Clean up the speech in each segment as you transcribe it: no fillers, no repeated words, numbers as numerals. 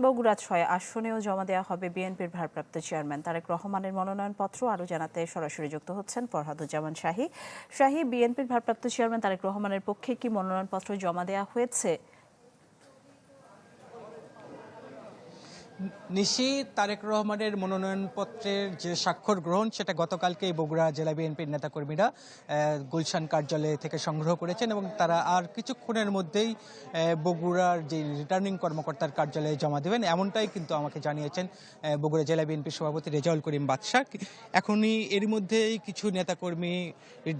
বগুড়া ৬ আসনেও জমা দেওয়া হবে বিএনপির ভারপ্রাপ্ত চেয়ারম্যান তারেক রহমানের মনোনয়নপত্র। আরও জানাতে সরাসরি যুক্ত হচ্ছেন ফরহাদুজ্জামান শাহী। বিএনপির ভারপ্রাপ্ত চেয়ারম্যান তারেক রহমানের পক্ষে কি মনোনয়নপত্র জমা দেওয়া হয়েছে? নিশি, তারেক রহমানের মনোনয়নপত্রের যে স্বাক্ষর গ্রহণ সেটা গতকালকেই বগুড়া জেলা বিএনপির নেতাকর্মীরা গুলশান কার্যালয় থেকে সংগ্রহ করেছেন এবং তারা আর কিছুক্ষণের মধ্যেই বগুড়ার যে রিটার্নিং কর্মকর্তার কার্যালয়ে জমা দেবেন, এমনটাই কিন্তু আমাকে জানিয়েছেন বগুড়া জেলা বিএনপির সভাপতি রেজাউল করিম বাদশা। এখনই এর মধ্যেই কিছু নেতাকর্মী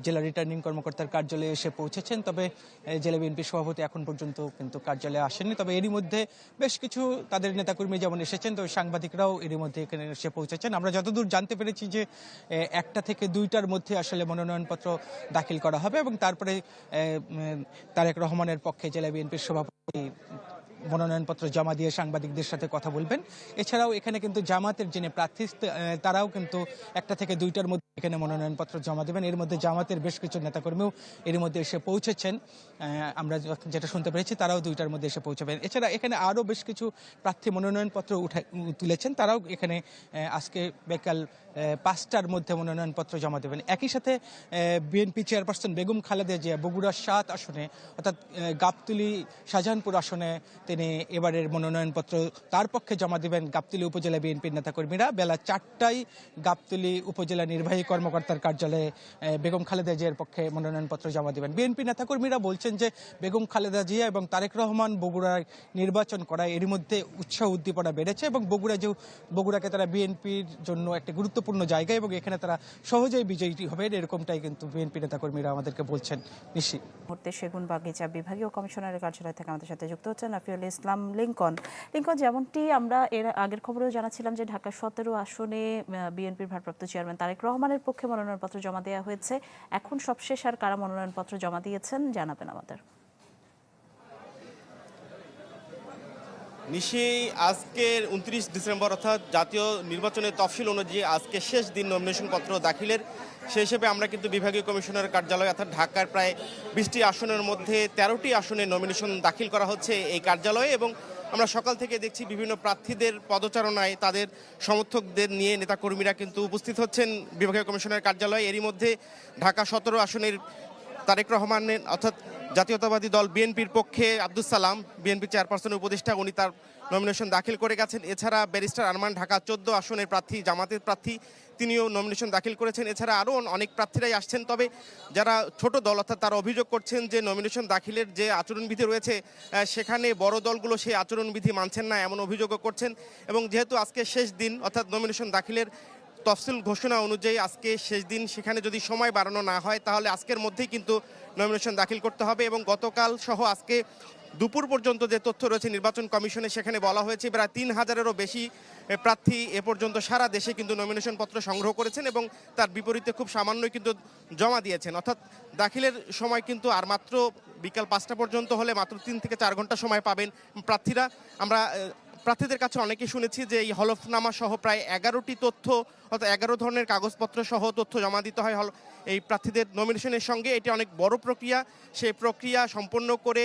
জেলা রিটার্নিং কর্মকর্তার কার্যালয়ে এসে পৌঁছেছেন, তবে জেলা বিএনপির সভাপতি এখন পর্যন্ত কিন্তু কার্যালয়ে আসেননি। তবে এরই মধ্যে বেশ কিছু তাদের নেতাকর্মী যেমন এসেছেন, তো সাংবাদিকরাও এর মধ্যে এখানে এসে পৌঁছেছেন। আমরা যতদূর জানতে পেরেছি যে 1টা থেকে 2টার মধ্যে আসলে মনোনয়নপত্র দাখিল করা হবে এবং তারপরে তারেক রহমানের পক্ষে জেলা বিএনপির সভাপতি মনোনয়নপত্র জমা দিয়ে সাংবাদিকদের সাথে কথা বলবেন। এছাড়াও এখানে কিন্তু জামাতের যিনি প্রার্থী তারাও কিন্তু 1টা থেকে 2টার মধ্যে এখানে মনোনয়নপত্র জমা দেবেন। এর মধ্যে জামাতের বেশ কিছু নেতাকর্মীও এর মধ্যে এসে পৌঁছেছেন। আমরা যেটা শুনতে পেরেছি তারাও 2টার মধ্যে এসে পৌঁছাবেন। এছাড়া এখানে আরও বেশ কিছু প্রার্থী মনোনয়নপত্র তুলেছেন, তারাও এখানে আজকে বিকাল 5টার মধ্যে মনোনয়নপত্র জমা দেবেন। একই সাথে বিএনপি চেয়ারপারসন বেগম খালেদা জিয়া বগুড়া 7 আসনে অর্থাৎ গাবতলী শাহজাহানপুর আসনে তিনি এবারের মনোনয়নপত্র তার পক্ষে জমা দেবেন গাবতলী উপজেলা বিএনপির নেতাকর্মীরা। বেলা 4টায় গাবতলী উপজেলা নির্বাহী কর্মকর্তার কার্যালয়ে বেগম খালেদা জিয়ার পক্ষে মনোনয়নপত্র জমা দেবেন। বিএনপি নেতাকর্মীরা বলছেন যে বেগম খালেদা জিয়া এবং তারেক রহমান বগুড়ায় নির্বাচন করায় এর মধ্যে উৎসাহ উদ্দীপনা বেড়েছে এবং বগুড়াকে তারা বিএনপির জন্য একটা গুরুত্বপূর্ণ জায়গা এবং এখানে তারা সহজেই বিজয়ী হবেন, এরকমটাই কিন্তু বিএনপি নেতাকর্মীরা আমাদেরকে বলছেন। নিশ্চিত মুহূর্তে সেগুনবাগিচা বিভাগীয় কমিশনারের কার্যালয় থেকে আমাদের সাথে যুক্ত হচ্ছেন রাফিউল ইসলাম লিংকন। যেমনটি আমরা এর আগের খবরেও জানাচ্ছিলাম যে ঢাকা 17 আসনে বিএনপির ভারপ্রাপ্ত চেয়ারম্যান তারেক রহমানের পক্ষে মনোনয়নপত্র জমা দেওয়া হয়েছে। এখন সবশেষ আর কারা মনোনয়নপত্র জমা দিয়েছেন জানাবেন আমাদের। নিশি, আজকের 29 ডিসেম্বর অর্থাৎ জাতীয় নির্বাচনের তফসিল অনুযায়ী আজকে শেষ দিন নমিনেশন পত্র দাখিলের। সে হিসেবে আমরা কিন্তু বিভাগীয় কমিশনারের কার্যালয় অর্থাৎ ঢাকার প্রায় 20টি আসনের মধ্যে 13টি আসনে নমিনেশন দাখিল করা হচ্ছে এই কার্যালয়ে এবং আমরা সকাল থেকে দেখছি বিভিন্ন প্রার্থীদের পদচারণায় তাদের সমর্থকদের নিয়ে নেতাকর্মীরা কিন্তু উপস্থিত হচ্ছেন বিভাগীয় কমিশনারের কার্যালয়ে। এরই মধ্যে ঢাকা 17 আসনের তারেক রহমানের অর্থাৎ জাতীয়তাবাদী দল বিএনপির পক্ষে আব্দুস সালাম বিএনপি চেয়ারপারসনের উপদেষ্টা, উনি তার নমিনেশন দাখিল করে গেছেন। এছাড়া ব্যারিস্টার আরমান ঢাকা 14 আসনের প্রার্থী জামাতের প্রার্থী, তিনিও নমিনেশন দাখিল করেছেন। এছাড়া আরও অনেক প্রার্থীরাই আসছেন। তবে যারা ছোট দল অর্থাৎ তারা অভিযোগ করছেন যে নমিনেশন দাখিলের যে আচরণবিধি রয়েছে সেখানে বড় দলগুলো সেই আচরণবিধি মানছেন না, এমন অভিযোগও করছেন। এবং যেহেতু আজকে শেষ দিন অর্থাৎ নমিনেশন দাখিলের তফসিল ঘোষণা অনুযায়ী আজকে শেষ দিন, সেখানে যদি সময় বাড়ানো না হয় তাহলে আজকের মধ্যেই কিন্তু নমিনেশন দাখিল করতে হবে। এবং গতকাল সহ আজকে দুপুর পর্যন্ত যে তথ্য রয়েছে নির্বাচন কমিশনে, সেখানে বলা হয়েছে প্রায় 3000-এরও বেশি প্রার্থী এ পর্যন্ত সারা দেশে কিন্তু নমিনেশন পত্র সংগ্রহ করেছেন এবং তার বিপরীতে খুব সামান্যই কিন্তু জমা দিয়েছেন। অর্থাৎ দাখিলের সময় কিন্তু আর মাত্র বিকাল 5টা পর্যন্ত হলে মাত্র 3 থেকে 4 ঘন্টা সময় পাবেন প্রার্থীরা। আমরা প্রার্থীদের কাছে অনেকেই শুনেছি যে এই হলফনামা সহ প্রায় 11টি তথ্য অর্থাৎ 11 ধরনের কাগজপত্র সহ তথ্য জমা দিতে হয় এই প্রার্থীদের নমিনেশনের সঙ্গে। এটি অনেক বড় প্রক্রিয়া, সেই প্রক্রিয়া সম্পন্ন করে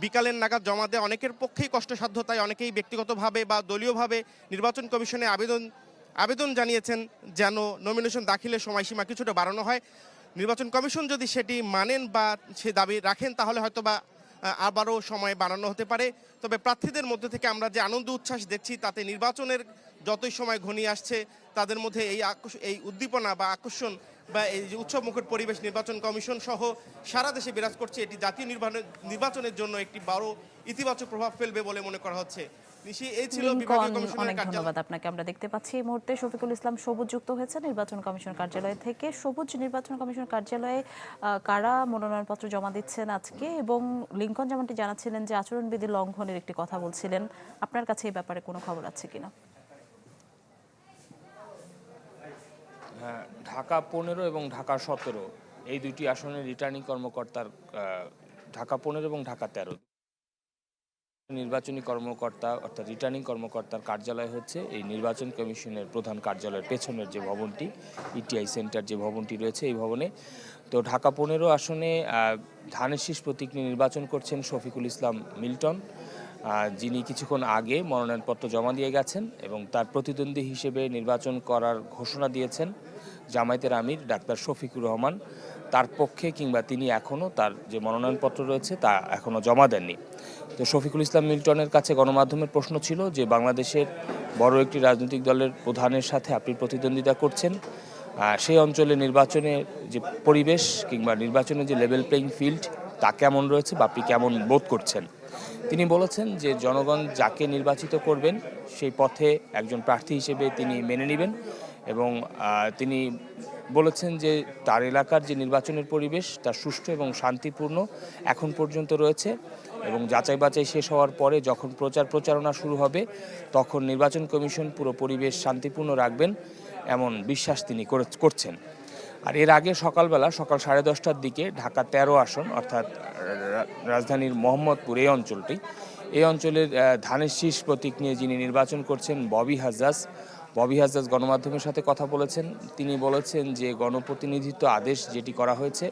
বিকালের নাগাদ জমা দেওয়া অনেকের পক্ষেই কষ্টসাধ্য, তাই অনেকেই ব্যক্তিগতভাবে বা দলীয়ভাবে নির্বাচন কমিশনে আবেদন জানিয়েছেন যেন নমিনেশন দাখিলের সময়সীমা কিছুটা বাড়ানো হয়। নির্বাচন কমিশন যদি সেটি মানেন বা সে দাবি রাখেন তাহলে হয়তো বা আবারও সময় বাড়ানো হতে পারে। তবে প্রার্থীদের মধ্যে থেকে আমরা যে আনন্দ উচ্ছ্বাস দেখছি তাতে নির্বাচনের যতই সময় ঘনিয়ে আসছে তাদের মধ্যে এই উদ্দীপনা বা আকর্ষণ বা এই যে উৎসবমুখর পরিবেশ নির্বাচন কমিশন সহ সারা দেশে বিরাজ করছে, এটি জাতীয় নির্বাচনের জন্য একটি বড় ইতিবাচক প্রভাব ফেলবে বলে মনে করা হচ্ছে। এই ছিল বিভাগীয় কমিশনের কার্যালয়। ধন্যবাদ আপনাকে। আমরা দেখতে পাচ্ছি এই মুহূর্তে শফিকুল ইসলাম সবুজ যুক্ত হয়েছে নির্বাচন কমিশন কার্যালয় থেকে। সবুজ, নির্বাচন কমিশন কার্যালয়ে কারা মনোনয়নপত্র জমা দিচ্ছেন আজকে? এবং লিংকন যেমনটি জানাচ্ছিলেন যে আচরণবিধি লঙ্ঘনের একটি কথা বলছিলেন, আপনার কাছে এই ব্যাপারে কোনো খবর আছে কিনা? ঢাকা 15 এবং ঢাকা 17 এই দুইটি আসনের রিটার্নিং কর্মকর্তার ঢাকা 15 এবং ঢাকা 13 নির্বাচনী কর্মকর্তা অর্থাৎ রিটার্নিং কর্মকর্তার কার্যালয় হচ্ছে এই নির্বাচন কমিশনের প্রধান কার্যালয়ের পেছনের যে ভবনটি, ইটিআই সেন্টার যে ভবনটি রয়েছে এই ভবনে। তো ঢাকা 15 আসনে ধানের শীষ প্রতীক নিয়ে নির্বাচন করছেন শফিকুল ইসলাম মিল্টন। যিনি কিছুক্ষণ আগে মনোনয়নপত্র জমা দিয়ে গেছেন এবং তার প্রতিদ্বন্দ্বী হিসেবে নির্বাচন করার ঘোষণা দিয়েছেন জামায়াতের আমির ডাক্তার শফিকুর রহমান। তার পক্ষে কিংবা তিনি এখনও তার যে মনোনয়নপত্র রয়েছে তা এখনও জমা দেননি। তো শফিকুল ইসলাম মিল্টনের কাছে গণমাধ্যমের প্রশ্ন ছিল যে বাংলাদেশের বড় একটি রাজনৈতিক দলের প্রধানের সাথে আপনি প্রতিদ্বন্দ্বিতা করছেন, সেই অঞ্চলে নির্বাচনের যে পরিবেশ কিংবা নির্বাচনের যে লেভেল প্লেইং ফিল্ড তা কেমন রয়েছে বা আপনি কেমন বোধ করছেন। তিনি বলেছেন যে জনগণ যাকে নির্বাচিত করবেন সেই পথে একজন প্রার্থী হিসেবে তিনি মেনে নেবেন এবং তিনি বলেছেন যে তার এলাকার যে নির্বাচনের পরিবেশ তা সুষ্ঠু এবং শান্তিপূর্ণ এখন পর্যন্ত রয়েছে এবং যাচাই বাছাই শেষ হওয়ার পরে যখন প্রচারণা শুরু হবে তখন নির্বাচন কমিশন পুরো পরিবেশ শান্তিপূর্ণ রাখবেন এমন বিশ্বাস তিনি করছেন। আর এর আগে সকাল 10:30টার দিকে ঢাকা 13 আসন অর্থাৎ রাজধানীর মোহাম্মদপুর এই অঞ্চলের ধানের শীষ প্রতীক নিয়ে যিনি নির্বাচন করছেন ববি হাজ্জাজ গণমাধ্যমের সাথে কথা বলেছেন। তিনি বলেছেন যে গণপ্রতিনিধিত্ব আদেশ যেটি করা হয়েছে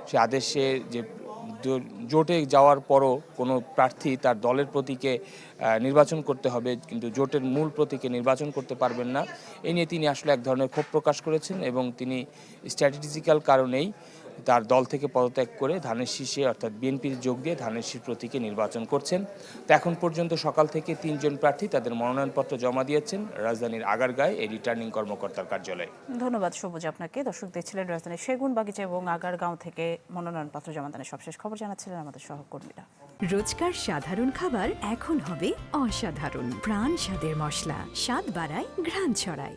সে আদেশে যে জোটে যাওয়ার পরও কোনো প্রার্থী তার দলের প্রতীকে নির্বাচন করতে হবে কিন্তু জোটের মূল প্রতীকে নির্বাচন করতে পারবেন না। এই নিয়ে তিনি আসলে এক ধরনের ক্ষোভ প্রকাশ করেছেন এবং তিনি স্ট্র্যাটেজিক্যাল কারণেই তার দল থেকে পদত্যাগ করে ধানের শীষে অর্থাৎ বিএনপির যোগ দিয়ে ধানের শীষ প্রতীকে নির্বাচন করছেন। তো এখন পর্যন্ত সকাল থেকে 3 জন প্রার্থী তাদের মনোনয়নপত্র জমা দিয়েছেন রাজধানীর আগারগাঁয়ে এই রিটার্নিং কর্মকর্তার কার্যালয়ে। ধন্যবাদ সবুজ আপনাকে। দর্শক দেখছিলেন রাজধানীর সেগুনবাগিচা এবং আগারগাঁও থেকে মনোনয়নপত্র জমা দানের সবশেষ খবর জানাচ্ছিলেন আমাদের সহকর্মীরা। রোজকার সাধারণ খাবার এখন হবে অসাধারণ। প্রাণ স্বাদের মশলা, স্বাদ বাড়ায়, ঘ্রাণ ছড়ায়।